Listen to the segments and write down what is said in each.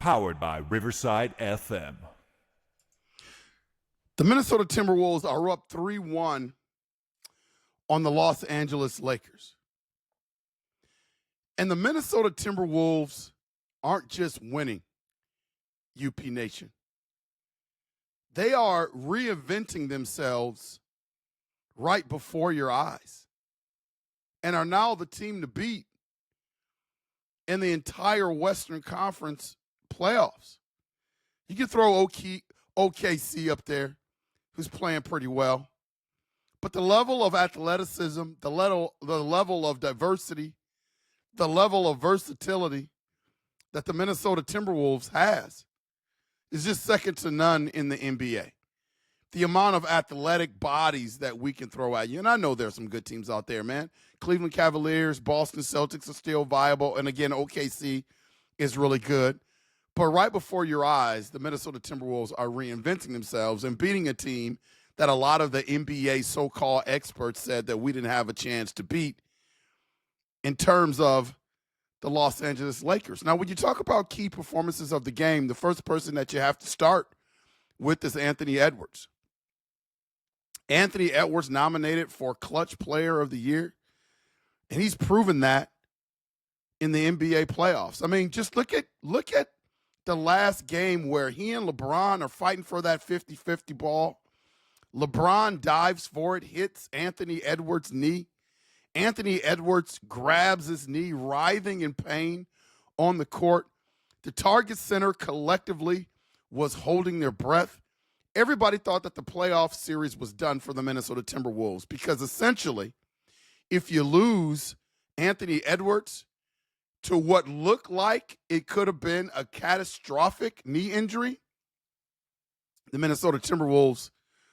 Powered by Riverside FM. The Minnesota Timberwolves are up 3-1 on the Los Angeles Lakers. And the Minnesota Timberwolves aren't just winning, UP Nation. They are reinventing themselves right before your eyes and are now the team to beat in the entire Western Conference playoffs. You can throw OKC up there, who's playing pretty well. But the level of athleticism, the level of diversity, the level of versatility that the Minnesota Timberwolves has is just second to none in the NBA. The amount of athletic bodies that we can throw at you. And I know there's some good teams out there, man. Cleveland Cavaliers, Boston Celtics are still viable. And again, OKC is really good. But right before your eyes, the Minnesota Timberwolves are reinventing themselves and beating a team that a lot of the NBA so-called experts said that we didn't have a chance to beat in terms of the Los Angeles Lakers. Now, when you talk about key performances of the game, the first person that you have to start with is Anthony Edwards. Anthony Edwards nominated for Clutch Player of the Year, and he's proven that in the NBA playoffs. I mean, just look at the last game where he and LeBron are fighting for that 50-50 ball. LeBron dives for it, hits Anthony Edwards' knee. Anthony Edwards grabs his knee, writhing in pain on the court. The Target Center collectively was holding their breath. Everybody thought that the playoff series was done for the Minnesota Timberwolves because essentially, if you lose Anthony Edwards to what looked like it could have been a catastrophic knee injury, the Minnesota Timberwolves'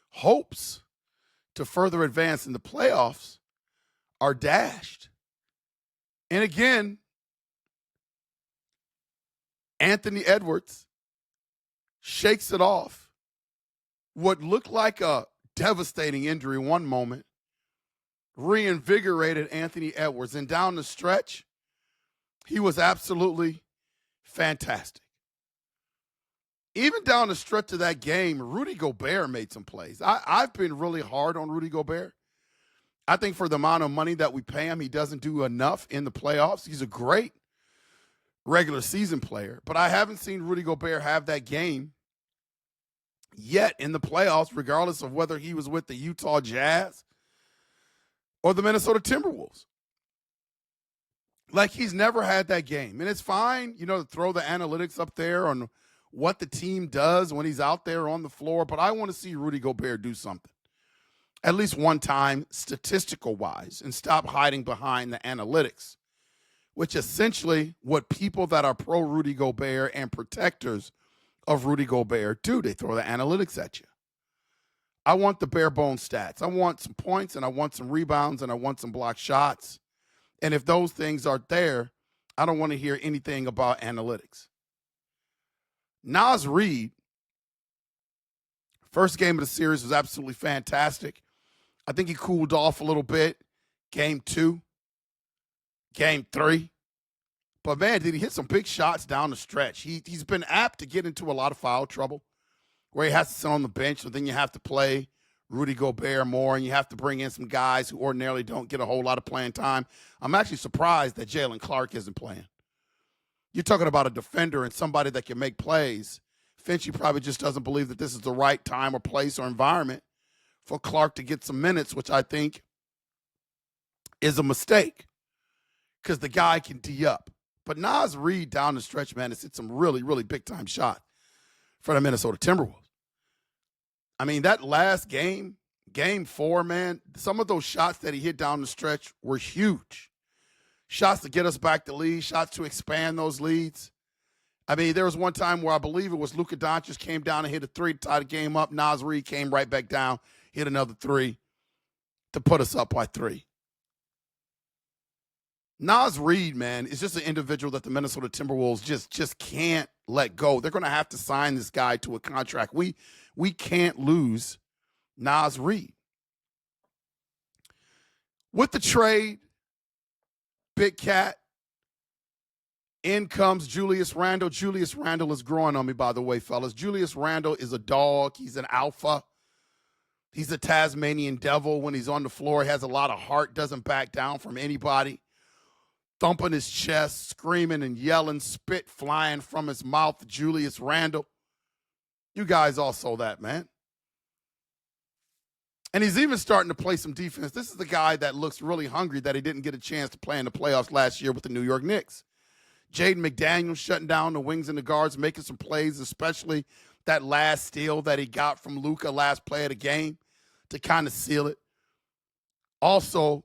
hopes to further advance in the playoffs are dashed. And again, Anthony Edwards shakes it off. What looked like a devastating injury one moment reinvigorated Anthony Edwards. And down the stretch, he was absolutely fantastic. Even down the stretch of that game, Rudy Gobert made some plays. I've been really hard on Rudy Gobert. I think for the amount of money that we pay him, he doesn't do enough in the playoffs. He's a great regular season player, but I haven't seen Rudy Gobert have that game yet in the playoffs, regardless of whether he was with the Utah Jazz or the Minnesota Timberwolves. Like, he's never had that game. And it's fine, to throw the analytics up there on what the team does when he's out there on the floor, but I want to see Rudy Gobert do something at least one time statistical-wise and stop hiding behind the analytics, which essentially what people that are pro-Rudy Gobert and protectors of Rudy Gobert do. They throw the analytics at you. I want the bare bones stats. I want some points, and I want some rebounds, and I want some blocked shots. And if those things aren't there, I don't want to hear anything about analytics. Naz Reid, first game of the series was absolutely fantastic. I think he cooled off a little bit. Game 2, game 3. But, man, did he hit some big shots down the stretch. He's been apt to get into a lot of foul trouble where he has to sit on the bench, so then you have to play Rudy Gobert more, and you have to bring in some guys who ordinarily don't get a whole lot of playing time. I'm actually surprised that Jalen Clark isn't playing. You're talking about a defender and somebody that can make plays. Finchie probably just doesn't believe that this is the right time or place or environment for Clark to get some minutes, which I think is a mistake because the guy can D up. But Naz Reid down the stretch, man, has hit some really, really big-time shot for the Minnesota Timberwolves. I mean, that last game, game 4, man, some of those shots that he hit down the stretch were huge. Shots to get us back to lead, shots to expand those leads. I mean, there was one time where I believe it was Luka Doncic came down and hit a 3 to tie the game up. Naz Reid came right back down, hit another 3 to put us up by 3. Naz Reid, man, is just an individual that the Minnesota Timberwolves just can't let go. They're going to have to sign this guy to a contract. We can't lose Naz Reid. With the trade, Big Cat, In comes Julius Randle. Julius Randle is growing on me, by the way, fellas. Julius Randle is a dog. He's an alpha. He's a Tasmanian devil. When he's on the floor, he has a lot of heart, doesn't back down from anybody. Thumping his chest, screaming and yelling, spit flying from his mouth. Julius Randle. You guys all saw that, man. And he's even starting to play some defense. This is the guy that looks really hungry that he didn't get a chance to play in the playoffs last year with the New York Knicks. Jaden McDaniels shutting down the wings and the guards, making some plays, especially that last steal that he got from Luka last play of the game to kind of seal it. Also,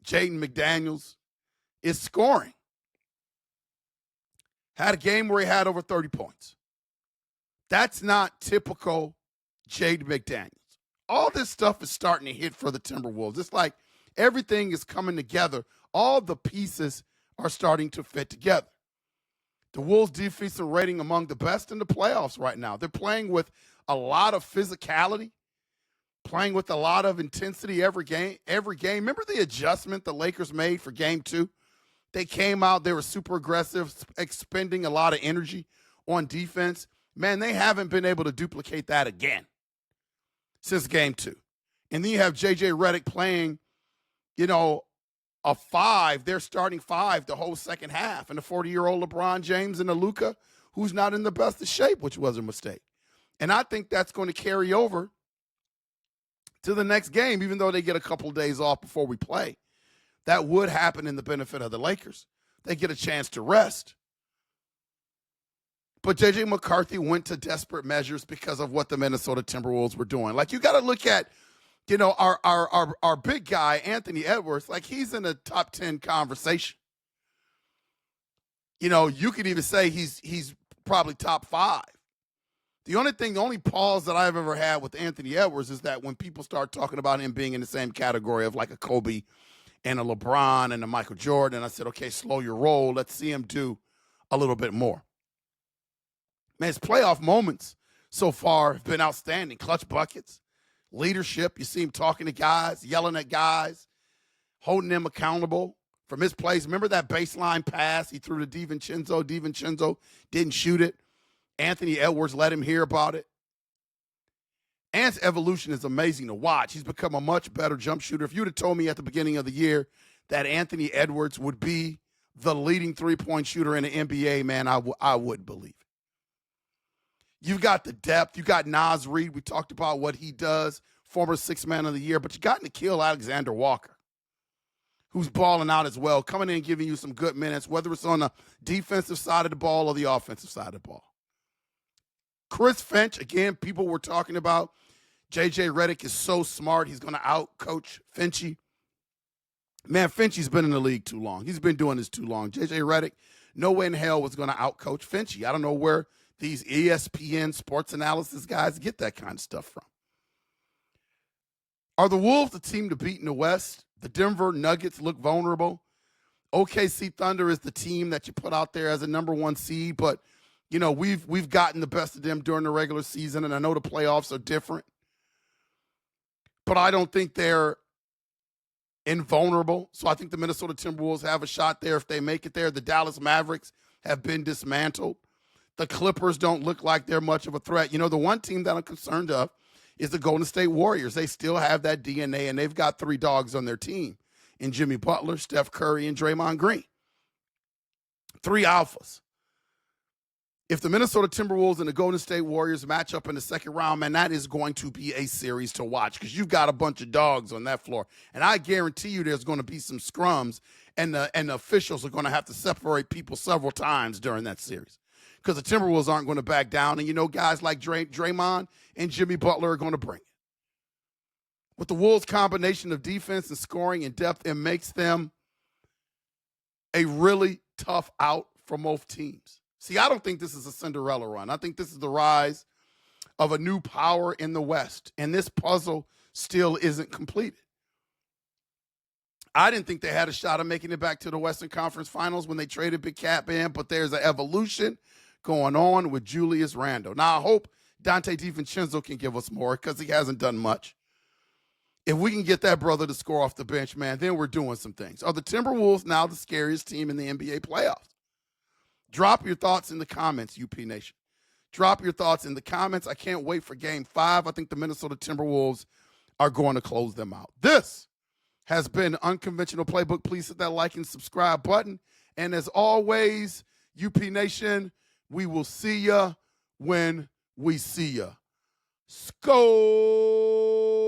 Jaden McDaniels is scoring. Had a game where he had over 30 points. That's not typical Jaden McDaniels. All this stuff is starting to hit for the Timberwolves. It's like everything is coming together. All the pieces are starting to fit together. The Wolves' defensive rating among the best in the playoffs right now. They're playing with a lot of physicality, playing with a lot of intensity every game. Remember the adjustment the Lakers made for Game 2? They came out, they were super aggressive, expending a lot of energy on defense. Man, they haven't been able to duplicate that again since Game 2. And then you have J.J. Redick playing, a 5, their starting 5 the whole second half, and the 40-year-old LeBron James and the Luka, who's not in the best of shape, which was a mistake. And I think that's going to carry over to the next game, even though they get a couple of days off before we play. That would happen in the benefit of the Lakers. They get a chance to rest. But J.J. McCarthy went to desperate measures because of what the Minnesota Timberwolves were doing. Like, you got to look at, our big guy, Anthony Edwards, like he's in a top 10 conversation. You could even say he's probably top 5. The only pause that I've ever had with Anthony Edwards is that when people start talking about him being in the same category of like a Kobe and a LeBron and a Michael Jordan, I said, okay, slow your roll. Let's see him do a little bit more. Man, his playoff moments so far have been outstanding. Clutch buckets, leadership. You see him talking to guys, yelling at guys, holding them accountable from his plays. Remember that baseline pass he threw to DiVincenzo? DiVincenzo didn't shoot it. Anthony Edwards let him hear about it. Ant's evolution is amazing to watch. He's become a much better jump shooter. If you would have told me at the beginning of the year that Anthony Edwards would be the leading three-point shooter in the NBA, man, I would believe it. You've got the depth. You got Naz Reid. We talked about what he does, former sixth man of the year. But you got Nickeil Alexander-Walker, who's balling out as well, coming in and giving you some good minutes, whether it's on the defensive side of the ball or the offensive side of the ball. Chris Finch, again, people were talking about J.J. Redick is so smart. He's going to out-coach Finchy. Man, Finchy's been in the league too long. He's been doing this too long. J.J. Redick, no way in hell was going to out-coach Finchy. I don't know where these ESPN sports analysis guys get that kind of stuff from. Are the Wolves the team to beat in the West? The Denver Nuggets look vulnerable. OKC Thunder is the team that you put out there as a number 1 seed, but we've gotten the best of them during the regular season, and I know the playoffs are different. But I don't think they're invulnerable. So I think the Minnesota Timberwolves have a shot there if they make it there. The Dallas Mavericks have been dismantled. The Clippers don't look like they're much of a threat. The one team that I'm concerned of is the Golden State Warriors. They still have that DNA, and they've got 3 dogs on their team in Jimmy Butler, Steph Curry, and Draymond Green. 3 alphas. If the Minnesota Timberwolves and the Golden State Warriors match up in the second round, man, that is going to be a series to watch because you've got a bunch of dogs on that floor. And I guarantee you there's going to be some scrums, and the officials are going to have to separate people several times during that series because the Timberwolves aren't going to back down. And, guys like Draymond and Jimmy Butler are going to bring it. With the Wolves' combination of defense and scoring and depth, it makes them a really tough out for both teams. See, I don't think this is a Cinderella run. I think this is the rise of a new power in the West, and this puzzle still isn't completed. I didn't think they had a shot of making it back to the Western Conference Finals when they traded Big Cat in, but there's an evolution going on with Julius Randle. Now, I hope Dante DiVincenzo can give us more because he hasn't done much. If we can get that brother to score off the bench, man, then we're doing some things. Are the Timberwolves now the scariest team in the NBA playoffs? Drop your thoughts in the comments, UP Nation. Drop your thoughts in the comments. I can't wait for Game 5. I think the Minnesota Timberwolves are going to close them out. This has been Unconventional Playbook. Please hit that like and subscribe button. And as always, UP Nation, we will see ya when we see ya. Skol!